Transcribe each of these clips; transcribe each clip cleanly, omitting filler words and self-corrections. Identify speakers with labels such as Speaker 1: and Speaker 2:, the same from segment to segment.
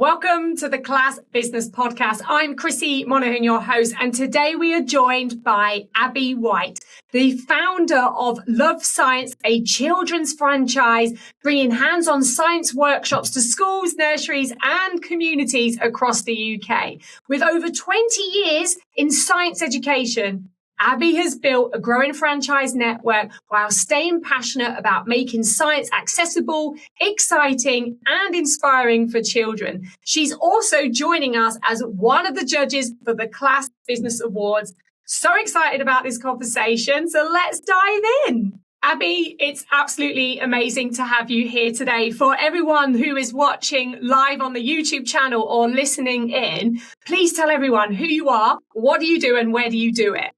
Speaker 1: Welcome to the Class Business Podcast. I'm Chrissy Monaghan, your host, and today we are joined by Abbie White, the founder of Love Science, a children's franchise bringing hands-on science workshops to schools, nurseries and communities across the UK. With over 20 years in science education, Abbie has built a growing franchise network while staying passionate about making science accessible, exciting, and inspiring for children. She's also joining us as one of the judges for the Class Business Awards. So excited about this conversation, so let's dive in. Abbie, it's absolutely amazing to have you here today. For everyone who is watching live on the YouTube channel or listening in, please tell everyone who you are, what do you do, and where do you do it?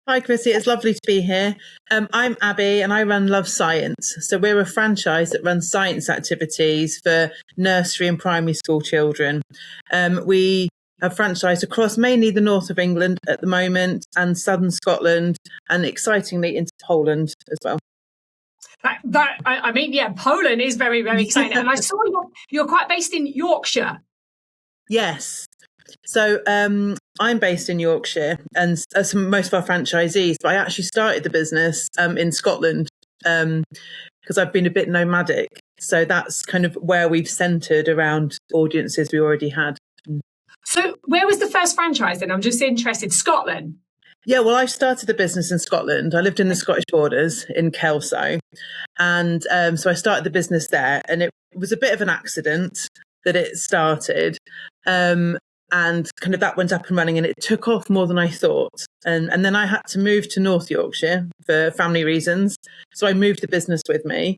Speaker 2: Hi, Chrissy. It's lovely to be here. I'm Abbie and I run Love Science. So we're a franchise that runs science activities for nursery and primary school children. We have franchised across mainly the north of England at the moment and southern Scotland and excitingly into Poland as well.
Speaker 1: Poland is very, very exciting. And I saw you're quite based in Yorkshire.
Speaker 2: Yes. So I'm based in Yorkshire, and as most of our franchisees, but I actually started the business in Scotland because I've been a bit nomadic. So that's kind of where we've centred around audiences we already had.
Speaker 1: So where was the first franchise then? I'm just interested. Scotland?
Speaker 2: Yeah, well, I started the business in Scotland. I lived in the Scottish borders in Kelso. And so I started the business there, and it was a bit of an accident that it started. And kind of that went up and running and it took off more than I thought. And then I had to move to North Yorkshire for family reasons. So I moved the business with me.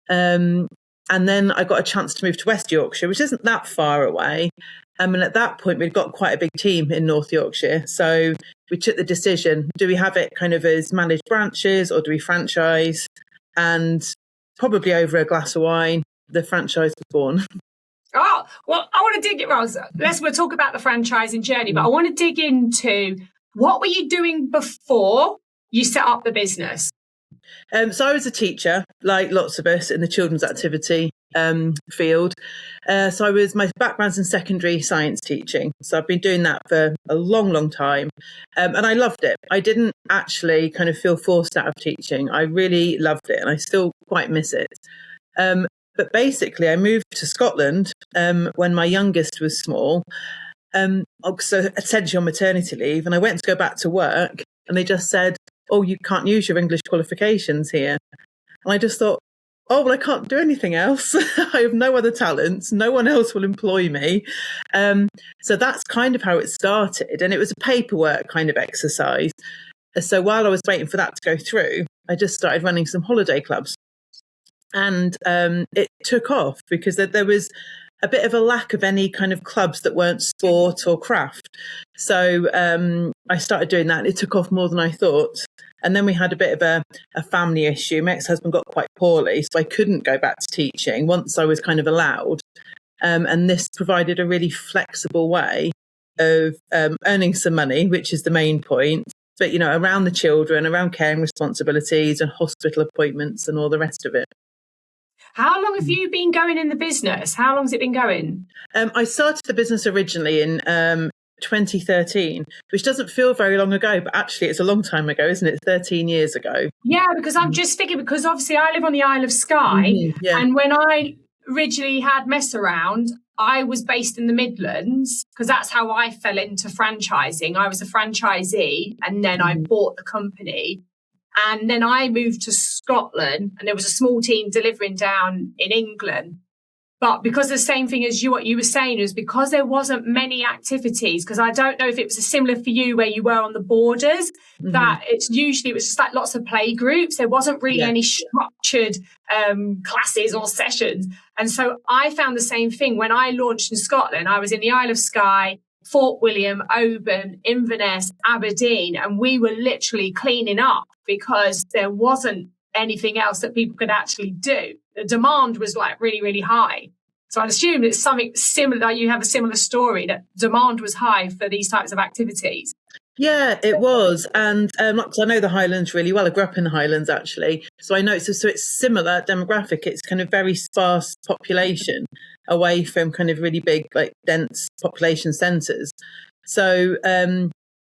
Speaker 2: And then I got a chance to move to West Yorkshire, which isn't that far away. And at that point, we'd got quite a big team in North Yorkshire. So we took the decision, do we have it kind of as managed branches or do we franchise? And probably over a glass of wine, the franchise was born.
Speaker 1: Oh, well, I want to dig it, Rose. We'll talk about the franchising journey, but I want to dig into what were you doing before you set up the business?
Speaker 2: So I was a teacher, like lots of us in the children's activity field. So my background's in secondary science teaching. So I've been doing that for a long, long time. And I loved it. I didn't actually kind of feel forced out of teaching. I really loved it and I still quite miss it. But basically, I moved to Scotland when my youngest was small, so essentially on maternity leave, and I went to go back to work, and they just said, "Oh, you can't use your English qualifications here." And I just thought, "Oh, well, I can't do anything else. I have no other talents. No one else will employ me." So that's kind of how it started, and it was a paperwork kind of exercise. So while I was waiting for that to go through, I just started running some holiday clubs. And it took off because there was a bit of a lack of any kind of clubs that weren't sport or craft. So I started doing that and it took off more than I thought. And then we had a bit of a family issue. My ex-husband got quite poorly, so I couldn't go back to teaching once I was kind of allowed. And this provided a really flexible way of earning some money, which is the main point. But, you know, around the children, around caring responsibilities and hospital appointments and all the rest of it.
Speaker 1: How long have you been going in the business? How long has it been going?
Speaker 2: I started the business originally in 2013, which doesn't feel very long ago, but actually it's a long time ago, isn't it? 13 years ago.
Speaker 1: Yeah, because I'm just thinking, because obviously I live on the Isle of Skye.
Speaker 2: Yeah.
Speaker 1: And when I originally had Mess Around, I was based in the Midlands because that's how I fell into franchising. I was a franchisee and then I bought the company. And then I moved to Scotland and there was a small team delivering down in England. But because the same thing as what you were saying is because there wasn't many activities, because I don't know if it was similar for you where you were on the borders, that it was just like lots of play groups. There wasn't really any structured classes or sessions. And so I found the same thing when I launched in Scotland. I was in the Isle of Skye, Fort William, Oban, Inverness, Aberdeen, and we were literally cleaning up because there wasn't anything else that people could actually do. The demand was like really, really high. So I assume it's something similar. You have a similar story that demand was high for these types of activities.
Speaker 2: Yeah, it was. And 'cause I know the Highlands really well. I grew up in the Highlands, actually. So I know, so it's similar demographic. It's kind of very sparse population away from kind of really big, like dense population centres. So,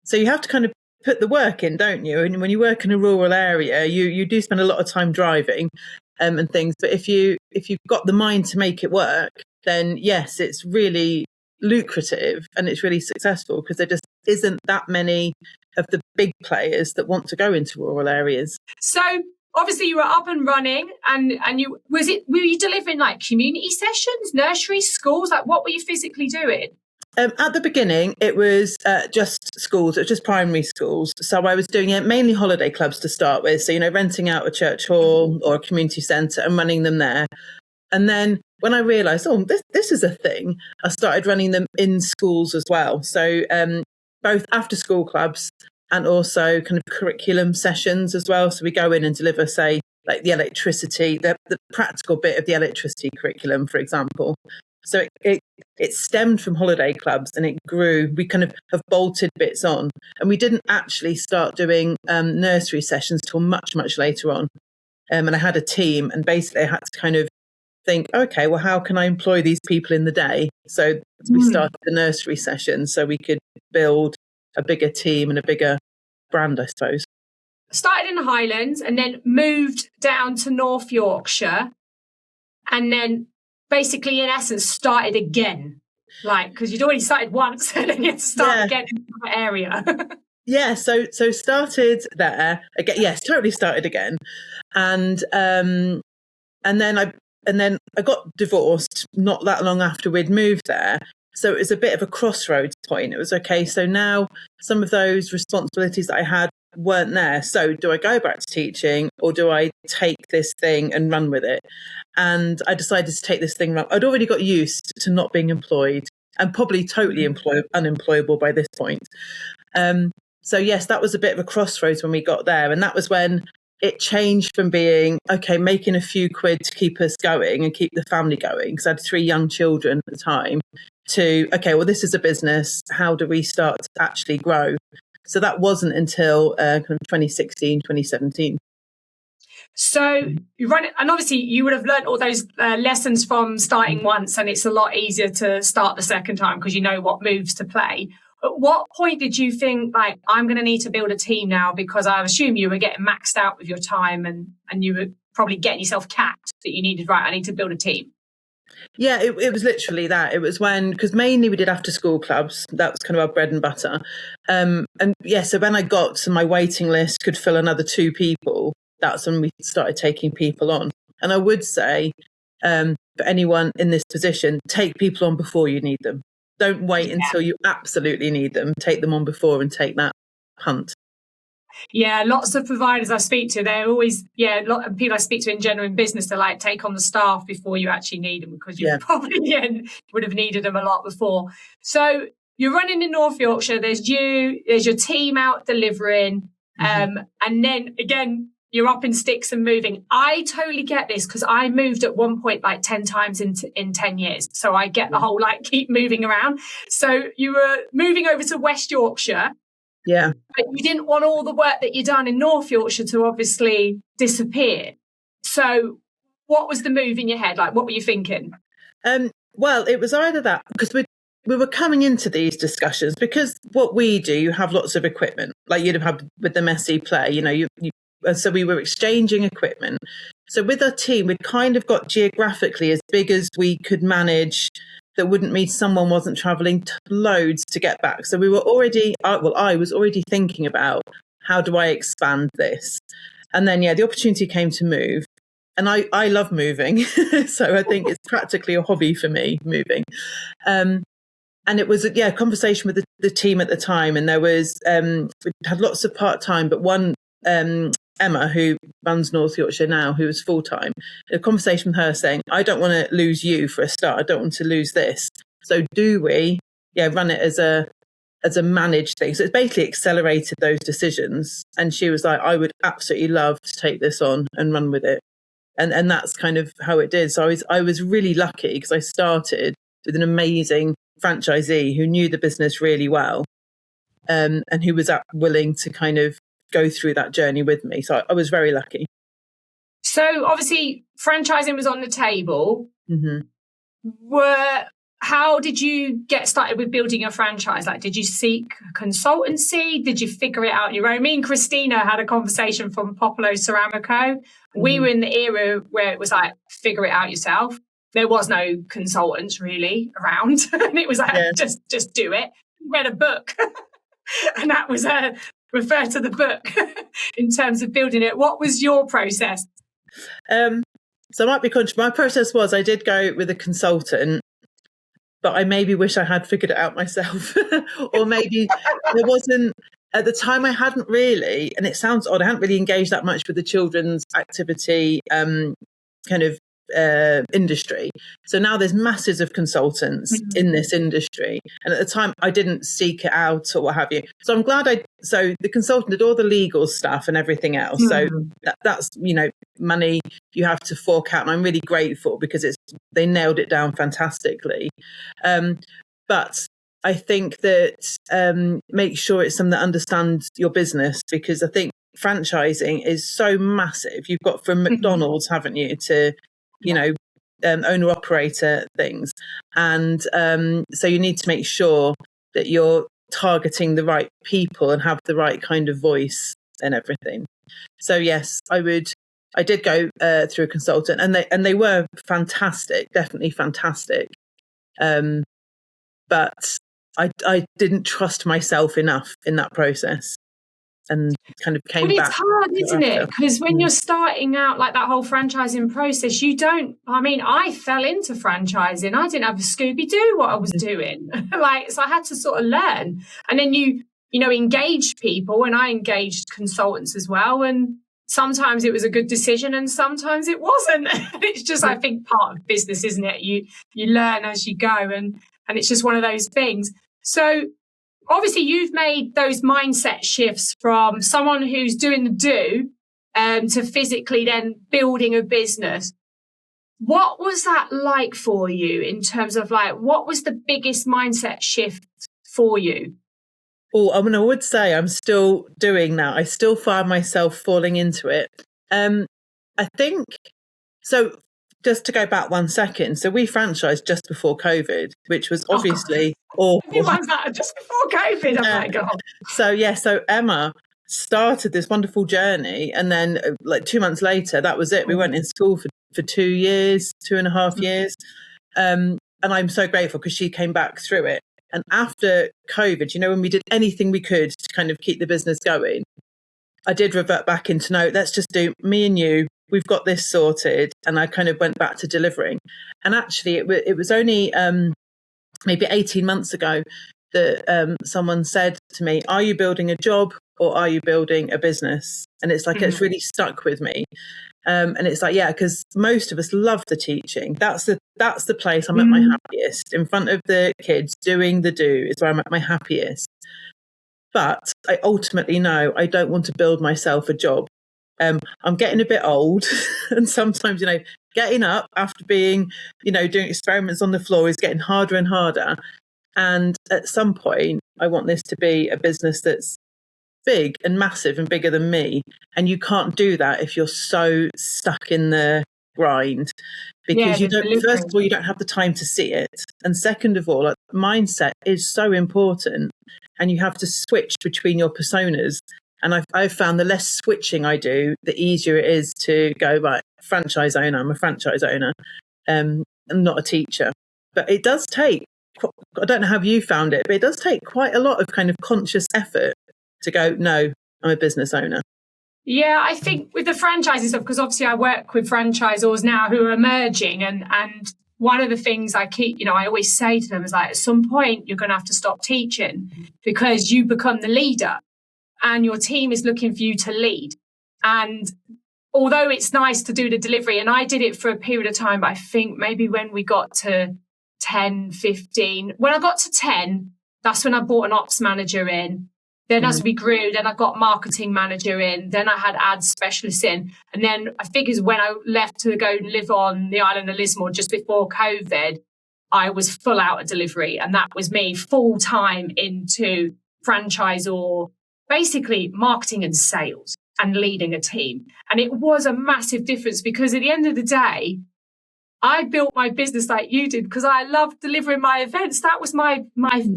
Speaker 2: so you have to kind of put the work in, don't you? And when you work in a rural area, you do spend a lot of time driving, and things. But if you've got the mind to make it work, then yes, it's really lucrative and it's really successful because there just isn't that many of the big players that want to go into rural areas.
Speaker 1: So obviously you were up and running, and were you delivering like community sessions, nursery schools? Like, what were you physically doing?
Speaker 2: At the beginning, it was just schools. It was just primary schools. So I was doing it mainly holiday clubs to start with. So, renting out a church hall or a community centre and running them there. And then when I realised, this is a thing, I started running them in schools as well. So both after school clubs and also kind of curriculum sessions as well. So we go in and deliver, say, like the electricity, the practical bit of the electricity curriculum, for example. So it stemmed from holiday clubs and it grew. We kind of have bolted bits on. And we didn't actually start doing nursery sessions till much, much later on. And I had a team, and basically I had to kind of think, okay, well, how can I employ these people in the day? So we started the nursery session so we could build a bigger team and a bigger brand, I suppose.
Speaker 1: Started in the Highlands and then moved down to North Yorkshire, and then basically, in essence, started again. Like, because you'd already started once and then you had to start again in another area.
Speaker 2: Yeah, so started there again. Yes, totally started again, and then I got divorced not that long after we'd moved there. So it was a bit of a crossroads point. It was okay. So now some of those responsibilities that I had weren't there. So do I go back to teaching or do I take this thing and run with it? And I decided to take this thing. I'd already got used to not being employed and probably totally unemployable by this point. So yes, that was a bit of a crossroads when we got there. And that was when it changed from being, okay, making a few quid to keep us going and keep the family going, because I had 3 young children at the time, to, okay, well, this is a business. How do we start to actually grow? So that wasn't until kind of 2016, 2017.
Speaker 1: So you run it, and obviously you would have learned all those lessons from starting once, and it's a lot easier to start the second time because you know what moves to play. At what point did you think, like, I'm going to need to build a team now? Because I assume you were getting maxed out with your time and you were probably getting yourself capped that you needed, right, I need to build a team.
Speaker 2: Yeah, it was literally that. It was when, because mainly we did after school clubs. That was kind of our bread and butter. And yeah, so when I got to my waiting list could fill another 2 people, that's when we started taking people on. And I would say, for anyone in this position, take people on before you need them. Don't wait until you absolutely need them. Take them on before and take that punt.
Speaker 1: Yeah, lots of providers I speak to, they're always, a lot of people I speak to in general in business, they're like, take on the staff before you actually need them, because you probably would have needed them a lot before. So you're running in North Yorkshire, there's your team out delivering, and then again, you're up in sticks and moving. I totally get this because I moved at one point like 10 times in 10 years. So I get the whole like keep moving around. So you were moving over to West Yorkshire.
Speaker 2: Yeah.
Speaker 1: But you didn't want all the work that you'd done in North Yorkshire to obviously disappear. So what was the move in your head? Like, what were you thinking?
Speaker 2: Well, it was either that, because we were coming into these discussions because what we do, you have lots of equipment, like you'd have had with the Messy Play, so we were exchanging equipment. So with our team, we'd kind of got geographically as big as we could manage. That wouldn't mean someone wasn't travelling loads to get back. So we were already, I was already thinking about how do I expand this? And then, the opportunity came to move. And I love moving. So I think it's practically a hobby for me, moving. And it was a conversation with the team at the time. And there was, we had lots of part-time, but one, Emma, who runs North Yorkshire now, who was full-time, a conversation with her saying, I don't want to lose you for a start. I don't want to lose this. So do we, run it as a managed thing? So it's basically accelerated those decisions. And she was like, I would absolutely love to take this on and run with it. And that's kind of how it did. So I was really lucky because I started with an amazing franchisee who knew the business really well. and who was willing to kind of go through that journey with me. So I was very lucky.
Speaker 1: So obviously franchising was on the table.
Speaker 2: Mm-hmm.
Speaker 1: How did you get started with building your franchise? Like, did you seek consultancy? Did you figure it out on your own? Me and Christina had a conversation from Popolo Ceramico. Mm-hmm. We were in the era where it was like, figure it out yourself. There was no consultants really around. And it was like, just do it. Read a book. And that was refer to the book in terms of building it. What was your process?
Speaker 2: So I might be conscious. My process was I did go with a consultant, but I maybe wish I had figured it out myself. Or maybe there wasn't, at the time I hadn't really, and it sounds odd, I hadn't really engaged that much with the children's activity kind of industry. So now there's masses of consultants in this industry. And at the time I didn't seek it out or what have you. So I'm glad so the consultant did all the legal stuff and everything else. So that's, money you have to fork out. And I'm really grateful because they nailed it down fantastically. But I think that make sure it's something that understands your business, because I think franchising is so massive. You've got from McDonald's, haven't you, to owner operator things. And so you need to make sure that you're targeting the right people and have the right kind of voice and everything. So yes, I did go through a consultant, and they were fantastic, definitely fantastic. But I didn't trust myself enough in that process. And kind of came back.
Speaker 1: It's hard, isn't it? Because when you're starting out, like that whole franchising process, I fell into franchising. I didn't have a Scooby-Doo what I was doing. So I had to sort of learn. And then you engage people, and I engaged consultants as well. And sometimes it was a good decision and sometimes it wasn't. It's just, I think, part of business, isn't it? You learn as you go, and it's just one of those things. So obviously, you've made those mindset shifts from someone who's doing the do to physically then building a business. What was that like for you in terms of what was the biggest mindset shift for you?
Speaker 2: Oh, I would say I'm still doing that. I still find myself falling into it. I think, so just to go back 1 second. So we franchised just before COVID, which was obviously awful.
Speaker 1: Everyone's just before COVID. Oh my God.
Speaker 2: So Emma started this wonderful journey. And then 2 months later, that was it. We went in school for 2 years, 2.5 years. And I'm so grateful because she came back through it. And after COVID, when we did anything we could to kind of keep the business going, I did revert back into, no, let's just do me and you. We've got this sorted. And I kind of went back to delivering. And actually, it was only maybe 18 months ago that someone said to me, are you building a job or are you building a business? And it's it's really stuck with me. And it's because most of us love the teaching. That's the place I'm at my happiest. In front of the kids, doing the do is where I'm at my happiest. But I ultimately know I don't want to build myself a job. I'm getting a bit old, and sometimes, getting up after being, doing experiments on the floor is getting harder and harder. And at some point, I want this to be a business that's big and massive and bigger than me. And you can't do that if you're so stuck in the grind, because first of all, you don't have the time to see it. And second of all, mindset is so important, and you have to switch between your personas. And I've found the less switching I do, the easier it is to go, right, franchise owner, I'm a franchise owner. I'm not a teacher. But it does take, I don't know how you found it, but it does take quite a lot of kind of conscious effort to go, no, I'm a business owner.
Speaker 1: Yeah, I think with the franchising stuff, because obviously I work with franchisors now who are emerging, and one of the things I keep, I always say to them is at some point you're going to have to stop teaching because you become the leader and your team is looking for you to lead. And although it's nice to do the delivery, and I did it for a period of time, but I think maybe when we got to 10, 15, when I got to 10, that's when I brought an ops manager in. Then as we grew, then I got marketing manager in, then I had ads specialists in. And then I figured when I left to go and live on the island of Lismore just before COVID, I was full out of delivery. And that was me full time into franchisor, basically marketing and sales and leading a team. And it was a massive difference because at the end of the day, I built my business like you did because I loved delivering my events. That was my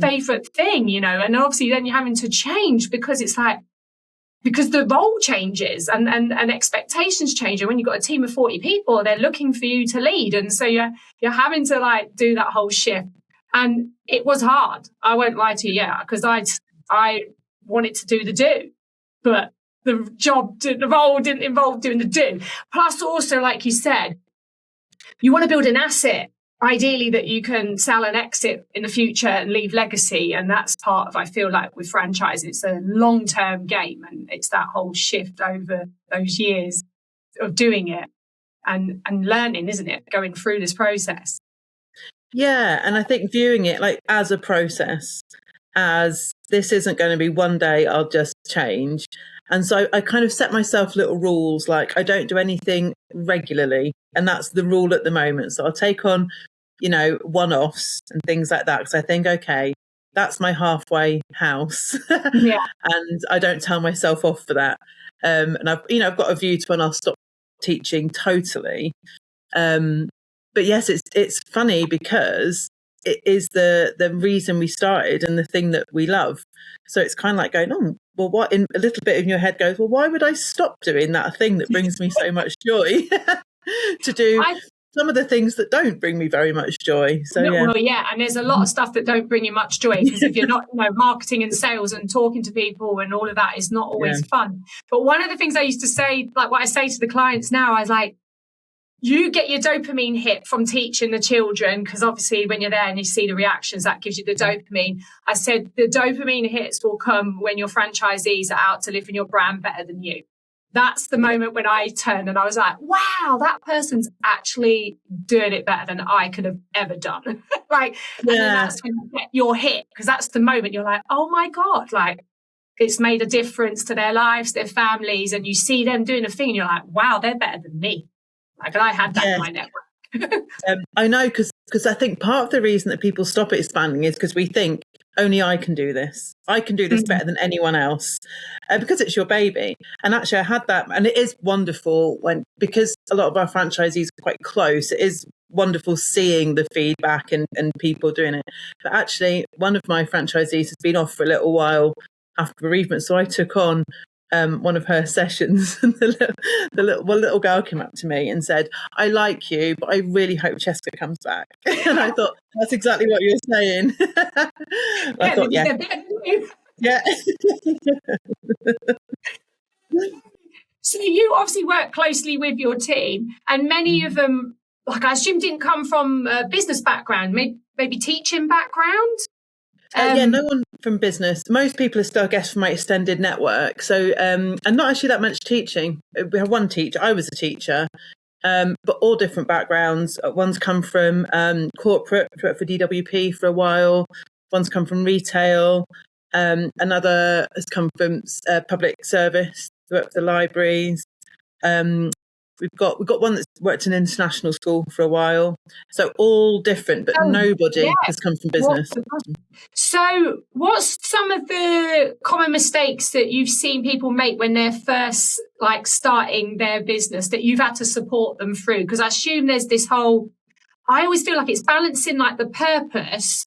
Speaker 1: favorite thing, you know, and obviously then you're having to change because it's like, because the role changes and expectations change. And when you've got a team of 40 people, they're looking for you to lead. And so you're having to like do that whole shift. And it was hard. I won't lie to you, because I wanted to do the do, but the role didn't involve doing the do. Plus also, like you said, you want to build an asset, ideally that you can sell and exit in the future and leave legacy. And that's part of, I feel like with franchise, it's a long-term game. And it's that whole shift over those years of doing it and learning, isn't it? Going through this process.
Speaker 2: Yeah. And I think viewing it like as a process, as this isn't going to be one day I'll just change. And so I kind of set myself little rules, like I don't do anything regularly. And that's the rule at the moment. So I'll take on, you know, one-offs and things like that. Because I think, okay, that's my halfway house.
Speaker 1: Yeah.
Speaker 2: And I don't tell myself off for that. And I've got a view to when I'll stop teaching totally. But yes, it's funny because it is the reason we started and the thing that we love. So it's kind of like going, oh, well, what in a little bit in your head goes, well, why would I stop doing that thing that brings me so much joy to do some of the things that don't bring me very much joy? So yeah.
Speaker 1: Well, yeah, and there's a lot of stuff that don't bring you much joy because if you're not, marketing and sales and talking to people and all of that is not always fun. But one of the things I used to say, like what I say to the clients now, I was like, you get your dopamine hit from teaching the children because obviously when you're there and you see the reactions, that gives you the dopamine. I said the dopamine hits will come when your franchisees are out delivering your brand better than you. That's the moment when I turned and I was like, wow, that person's actually doing it better than I could have ever done. And then that's when you get your hit because that's the moment you're like, oh my God, like it's made a difference to their lives, their families, and you see them doing a thing and you're like, wow, they're better than me. Like I had that in my network.
Speaker 2: I know because I think part of the reason that people stop expanding is because we think only I can do this. I can do this better than anyone else because it's your baby. And actually I had that and it is wonderful because a lot of our franchisees are quite close. It is wonderful seeing the feedback and people doing it. But actually one of my franchisees has been off for a little while after bereavement. So I took on one of her sessions and the little girl came up to me and said, I like you, but I really hope Cheska comes back. And I thought, that's exactly what you were saying. I thought, yeah.
Speaker 1: So you obviously work closely with your team and many of them, like I assume, didn't come from a business background, maybe teaching background?
Speaker 2: No one from business. Most people are still, I guess, from my extended network. So, and not actually that much teaching. We have one teacher. I was a teacher, but all different backgrounds. One's come from corporate, worked for DWP for a while. One's come from retail. Another has come from public service, worked for the libraries. We've got one that's worked in international school for a while. So all different, but nobody has come from business.
Speaker 1: So what's some of the common mistakes that you've seen people make when they're first starting their business that you've had to support them through? Because I assume there's this whole, I always feel like it's balancing the purpose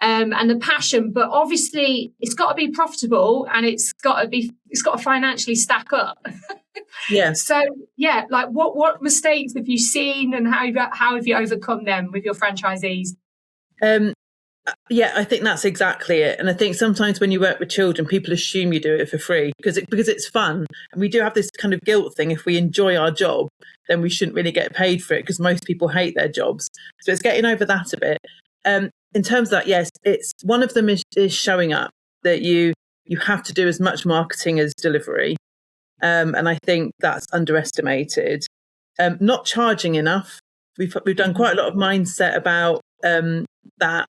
Speaker 1: and the passion, but obviously it's got to be profitable and it's got to financially stack up.
Speaker 2: Yeah.
Speaker 1: So what mistakes have you seen and how have you overcome them with your franchisees?
Speaker 2: I think that's exactly it. And I think sometimes when you work with children, people assume you do it for free because it's fun. And we do have this kind of guilt thing. If we enjoy our job, then we shouldn't really get paid for it because most people hate their jobs. So it's getting over that a bit. In terms of that, yes, it's one of them is showing up, that you have to do as much marketing as delivery. And I think that's underestimated. Not charging enough. We've done quite a lot of mindset about that.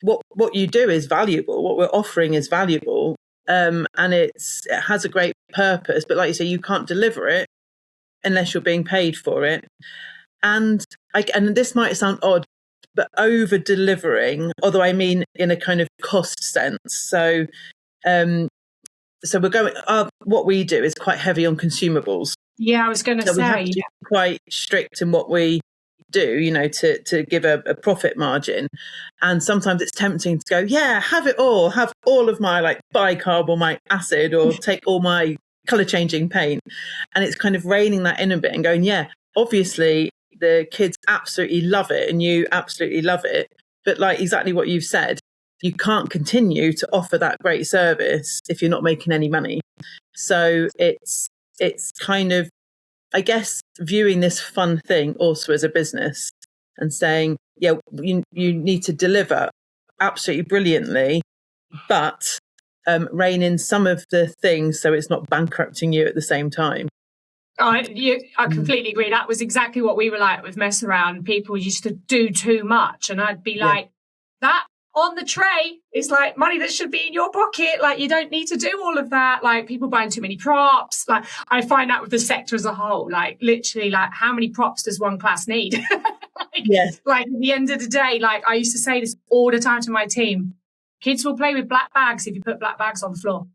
Speaker 2: What you do is valuable. What we're offering is valuable, and it has a great purpose. But like you say, you can't deliver it unless you're being paid for it. And this might sound odd but over delivering, although I mean in a kind of cost sense. So we're going, what we do is quite heavy on consumables.
Speaker 1: Yeah, I was going to
Speaker 2: So we have
Speaker 1: say.
Speaker 2: to be quite strict in what we do, to give a profit margin. And sometimes it's tempting to go, yeah, have it all, have all of my like bicarb or my acid, or take all my color changing paint. And it's kind of reining that in a bit and going, yeah, obviously the kids absolutely love it and you absolutely love it. But like exactly what you've said, you can't continue to offer that great service if you're not making any money. So it's kind of, I guess, viewing this fun thing also as a business and saying, yeah, you need to deliver absolutely brilliantly, but rein in some of the things so it's not bankrupting you at the same time.
Speaker 1: I completely agree. That was exactly what we were like with Mess Around. People used to do too much, and I'd be like, that on the tray is like money that should be in your pocket. Like, you don't need to do all of that. Like, people buying too many props. Like, I find that with the sector as a whole, like literally, like, how many props does one class need? Like at the end of the day, like I used to say this all the time to my team, kids will play with black bags if you put black bags on the floor.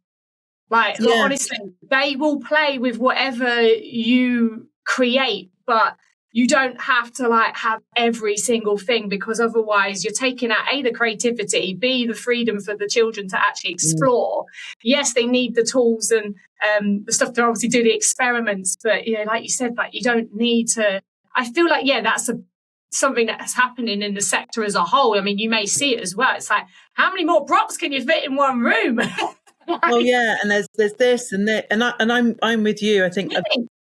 Speaker 1: Like, honestly, they will play with whatever you create, but you don't have to like have every single thing, because otherwise you're taking out A, the creativity, B, the freedom for the children to actually explore. Yes, they need the tools and the stuff to obviously do the experiments, but like you said, like you don't need to. I feel like that's something that's happening in the sector as a whole. I mean, you may see it as well. It's like, how many more props can you fit in one room?
Speaker 2: Well, yeah, and there's this and that, and I'm with you. I think,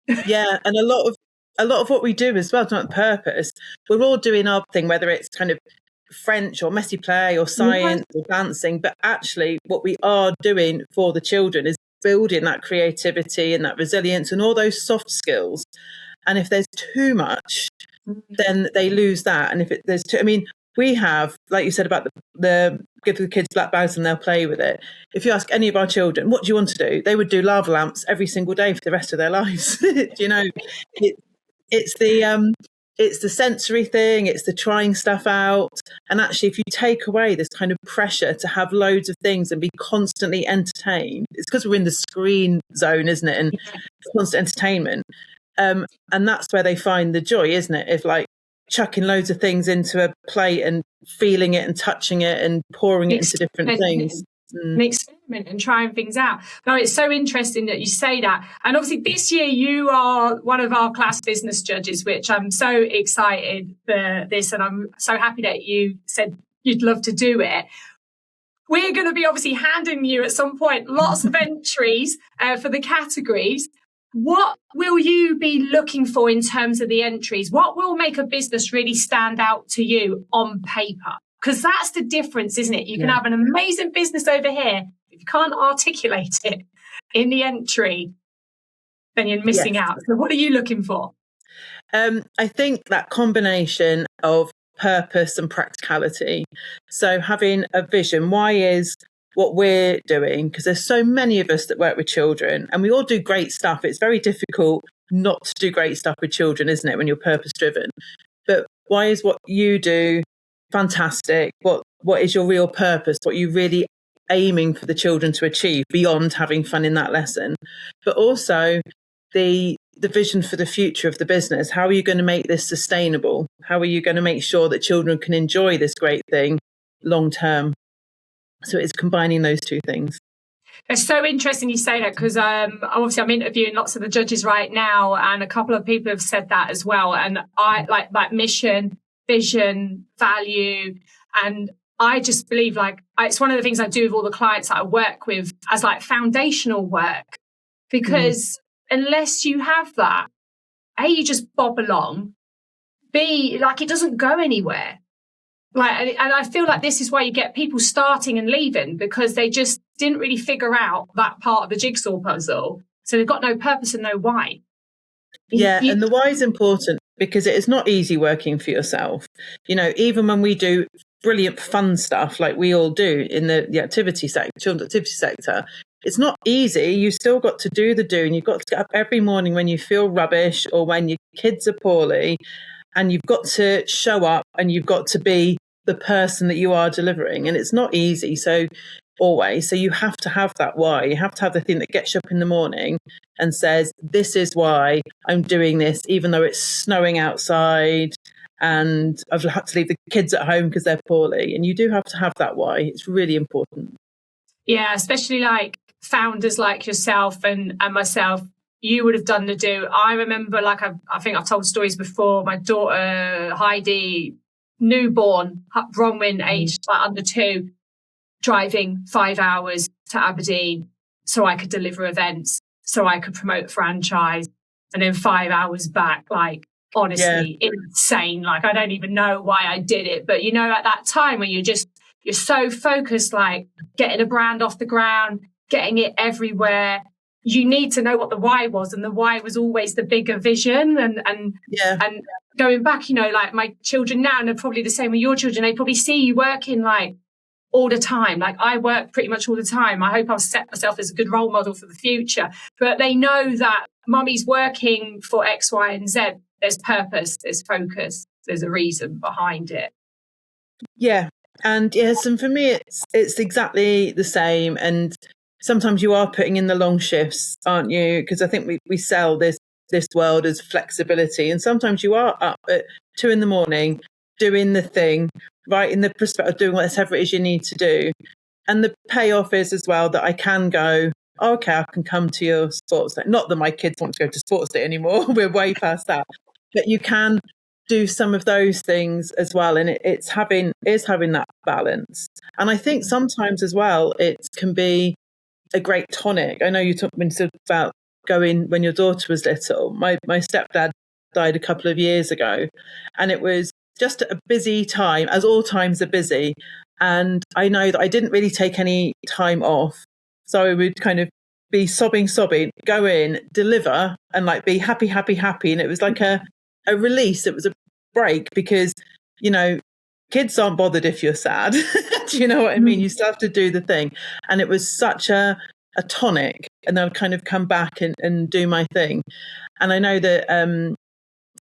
Speaker 2: and a lot of what we do as well, not on purpose. We're all doing our thing, whether it's kind of French or messy play or science or dancing, but actually, what we are doing for the children is building that creativity and that resilience and all those soft skills. And if there's too much, then they lose that. And if there's too, I mean, we have, like you said about the give the kids black bags and they'll play with it. If you ask any of our children, what do you want to do? They would do lava lamps every single day for the rest of their lives. It's the sensory thing. It's the trying stuff out. And actually, if you take away this kind of pressure to have loads of things and be constantly entertained, it's because we're in the screen zone, isn't it? And constant entertainment. And that's where they find the joy, isn't it? If like chucking loads of things into a plate and feeling it and touching it and pouring it into different things.
Speaker 1: An experiment and trying things out. No, it's so interesting that you say that. And obviously this year you are one of our class business judges, which I'm so excited for this. And I'm so happy that you said you'd love to do it. We're going to be obviously handing you at some point lots of entries for the categories. What will you be looking for in terms of the entries? What will make a business really stand out to you on paper? Because that's the difference, isn't it? You can have an amazing business over here. If you can't articulate it in the entry, then you're missing out. So what are you looking for?
Speaker 2: I think that combination of purpose and practicality. So having a vision, why is what we're doing, because there's so many of us that work with children and we all do great stuff. It's very difficult not to do great stuff with children, isn't it, when you're purpose driven? But why is what you do fantastic? What is your real purpose? What are you really aiming for the children to achieve beyond having fun in that lesson? But also the vision for the future of the business. How are you going to make this sustainable? How are you going to make sure that children can enjoy this great thing long term? So it's combining those two things.
Speaker 1: It's so interesting you say that, because obviously I'm interviewing lots of the judges right now, and a couple of people have said that as well. And I like mission, vision, value, and I just believe it's one of the things I do with all the clients that I work with as like foundational work, because unless you have that, A, you just bob along, B, like it doesn't go anywhere. And I feel like this is why you get people starting and leaving, because they just didn't really figure out that part of the jigsaw puzzle. So they've got no purpose and no why.
Speaker 2: And the why is important, because it is not easy working for yourself. Even when we do brilliant fun stuff like we all do in the activity sector, children's activity sector, it's not easy. You still got to do and you've got to get up every morning when you feel rubbish or when your kids are poorly. and you've got to show up and you've got to be the person that you are delivering. And it's not easy. So you have to have that why. You have to have the thing that gets you up in the morning and says, this is why I'm doing this, even though it's snowing outside and I've had to leave the kids at home because they're poorly. And you do have to have that why. It's really important.
Speaker 1: Yeah, especially like founders like yourself and myself, you would have done the do. I remember, like, I think I've told stories before, my daughter, Heidi, newborn, Bronwyn, aged like under 2, driving 5 hours to Aberdeen so I could deliver events, so I could promote a franchise, and then 5 hours back, like, honestly, insane. Like, I don't even know why I did it. But, you know, at that time when you're so focused, like getting a brand off the ground, getting it everywhere, you need to know what the why was. And the why was always the bigger vision. And going back, you know, like my children now, and they're probably the same with your children, they probably see you working like all the time. Like I work pretty much all the time. I hope I'll set myself as a good role model for the future. But they know that mummy's working for X, Y, and Z. There's purpose, there's focus, there's a reason behind it.
Speaker 2: Yeah. And yes, and for me, it's exactly the same. And sometimes you are putting in the long shifts, aren't you? Because I think we sell this world as flexibility. And sometimes you are up at 2 a.m, doing the thing, right in the perspective of doing whatever it is you need to do. And the payoff is as well that I can go, oh, okay, I can come to your sports day. Not that my kids want to go to sports day anymore. We're way past that. But you can do some of those things as well, and it's having that balance. And I think sometimes as well it can be a great tonic. I know you talked about going when your daughter was little. My stepdad died a couple of years ago, and it was just a busy time, as all times are busy. And I know that I didn't really take any time off, so I would kind of be sobbing, go in, deliver, and like be happy. And it was like a release. It was a break, because, you know, kids aren't bothered if you're sad. Do you know what I mean? You still have to do the thing. And it was such a tonic. And then I'd kind of come back and do my thing. And I know that,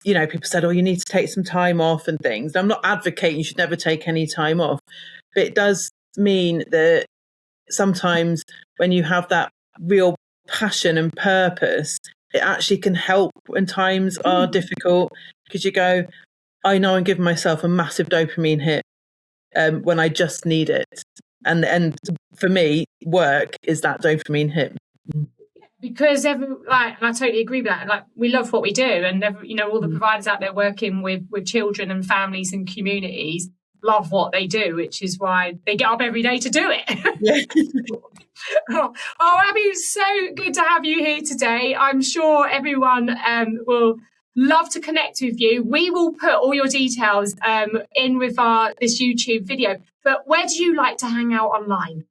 Speaker 2: you know, people said, oh, you need to take some time off and things. I'm not advocating you should never take any time off. But it does mean that sometimes when you have that real passion and purpose, it actually can help when times are difficult, because you go, I know I'm giving myself a massive dopamine hit when I just need it. And for me, work is that dopamine hit.
Speaker 1: Because and I totally agree with that. Like, we love what we do, and you know, all the providers out there working with children and families and communities love what they do, which is why they get up every day to do it. Yeah. Oh, Abbie, it's so good to have you here today. I'm sure everyone will love to connect with you. We will put all your details in with this YouTube video. But where do you like to hang out online?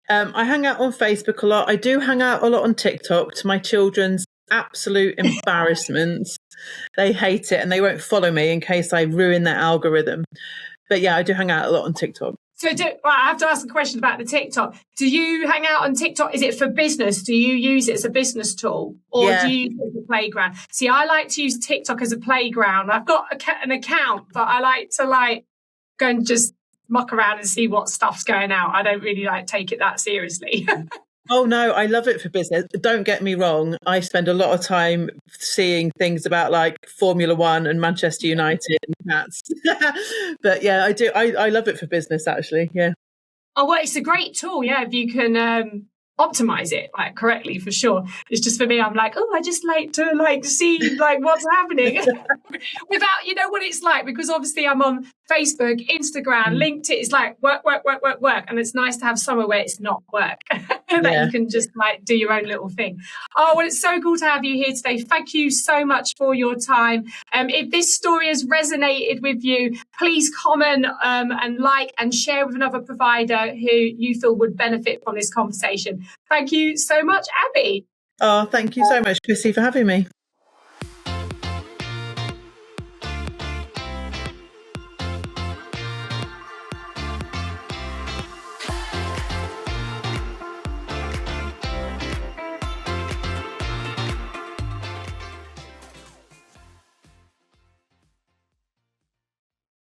Speaker 2: I hang out on Facebook a lot. I do hang out a lot on TikTok, to my children's absolute embarrassment. They hate it and they won't follow me in case I ruin their algorithm. But yeah, I do hang out a lot on TikTok. So
Speaker 1: I have to ask a question about the TikTok. Do you hang out on TikTok? Is it for business? Do you use it as a business tool, or do you use it as a playground? See, I like to use TikTok as a playground. I've got an account, but I like to go and just muck around and see what stuff's going out. I don't really take it that seriously.
Speaker 2: Oh no, I love it for business. Don't get me wrong. I spend a lot of time seeing things about like Formula One and Manchester United and cats. But yeah, I do. I love it for business, actually. Yeah.
Speaker 1: Oh, well, it's a great tool. Yeah. If you can optimize it correctly, for sure. It's just, for me, I'm like, oh, I just like to see what's happening without, you know what it's like, because obviously I'm on Facebook, Instagram, LinkedIn. It's like work. And it's nice to have somewhere where it's not work that you can just do your own little thing. Oh, well, it's so cool to have you here today. Thank you so much for your time. If this story has resonated with you, please comment and like and share with another provider who you feel would benefit from this conversation. Thank you so much, Abbie.
Speaker 2: Oh, thank you so much, Chrissy, for having me.